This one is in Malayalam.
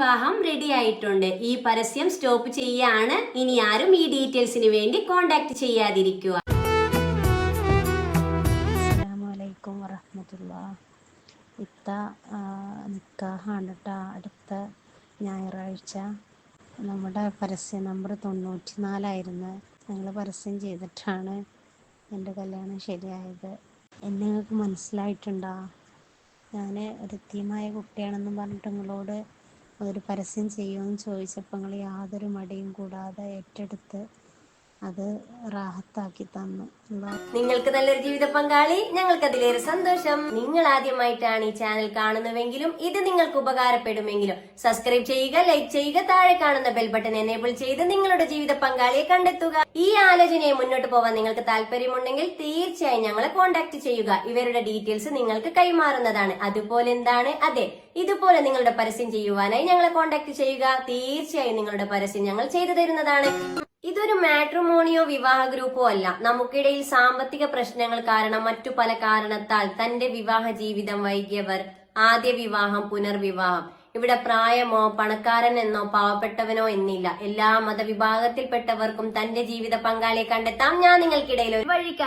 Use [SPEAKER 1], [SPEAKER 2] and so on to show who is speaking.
[SPEAKER 1] വിവാഹം റെഡി ആയിട്ടുണ്ട്. ഈ പരസ്യം സ്റ്റോപ്പ് ചെയ്യാണ്. ഇനി ആരും ഈ ഡീറ്റെയിൽസിന് വേണ്ടി കോണ്ടാക്ട് ചെയ്യാതിരിക്കുക.
[SPEAKER 2] അസ്സലാമലൈക്കും വറഹ്മത്തുള്ളാഹി. ഇത്ത നിക്കാഹാണ് ട്ടോ അടുത്ത ഞായറാഴ്ച. നമ്മുടെ പരസ്യ നമ്പർ 94 ഞങ്ങൾ പരസ്യം ചെയ്തിട്ടാണ് എൻ്റെ കല്യാണം ശരിയായത്. എന്നെ നിങ്ങൾക്ക് മനസ്സിലായിട്ടുണ്ടോ? ഞാൻ ഒരു യത്തീമായ കുട്ടിയാണെന്നും പറഞ്ഞിട്ട് നിങ്ങളോട് ഒരു പരസ്യം ചെയ്യുമെന്ന് ചോദിച്ചപ്പോൾ നിങ്ങൾ യാതൊരു മടിയും കൂടാതെ ഏറ്റെടുത്ത് അത് റാഹത്താക്കി തന്നു.
[SPEAKER 1] നിങ്ങൾക്ക് നല്ലൊരു ജീവിത പങ്കാളി, ഞങ്ങൾക്ക് അതിലേറെ സന്തോഷം. നിങ്ങൾ ആദ്യമായിട്ടാണ് ഈ ചാനൽ കാണുന്നതെങ്കിലും ഇത് നിങ്ങൾക്ക് ഉപകാരപ്പെടുമെങ്കിലും സബ്സ്ക്രൈബ് ചെയ്യുക, ലൈക്ക് ചെയ്യുക, താഴെ കാണുന്ന ബെൽ ബട്ടൺ എനേബിൾ ചെയ്ത് നിങ്ങളുടെ ജീവിത പങ്കാളിയെ കണ്ടെത്തുക. ഈ ആലോചനയെ മുന്നോട്ട് പോകാൻ നിങ്ങൾക്ക് താല്പര്യമുണ്ടെങ്കിൽ തീർച്ചയായും ഞങ്ങളെ കോൺടാക്ട് ചെയ്യുക. ഇവരുടെ ഡീറ്റെയിൽസ് നിങ്ങൾക്ക് കൈമാറുന്നതാണ്. അതുപോലെ എന്താണ്, അതെ, ഇതുപോലെ നിങ്ങളുടെ പരസ്യം ചെയ്യുവാനായി ഞങ്ങളെ കോൺടാക്ട് ചെയ്യുക. തീർച്ചയായും നിങ്ങളുടെ പരസ്യം ഞങ്ങൾ ചെയ്തു തരുന്നതാണ്. ഇതൊരു മാട്രിമോണിയോ വിവാഹ ഗ്രൂപ്പോ അല്ല. നമുക്കിടയിൽ സാമ്പത്തിക പ്രശ്നങ്ങൾ കാരണം മറ്റു പല കാരണത്താൽ തന്റെ വിവാഹ ജീവിതം വൈകിയവർ, ആദ്യ വിവാഹം, പുനർവിവാഹം. ഇവിടെ പ്രായമോ പണക്കാരൻ എന്നോ പാവപ്പെട്ടവനോ എന്നില്ല. എല്ലാ മതവിഭാഗത്തിൽപ്പെട്ടവർക്കും തന്റെ ജീവിത പങ്കാളിയെ കണ്ടെത്താം. ഞാൻ നിങ്ങൾക്കിടയിൽ ഒരു വഴിക്കാണ്.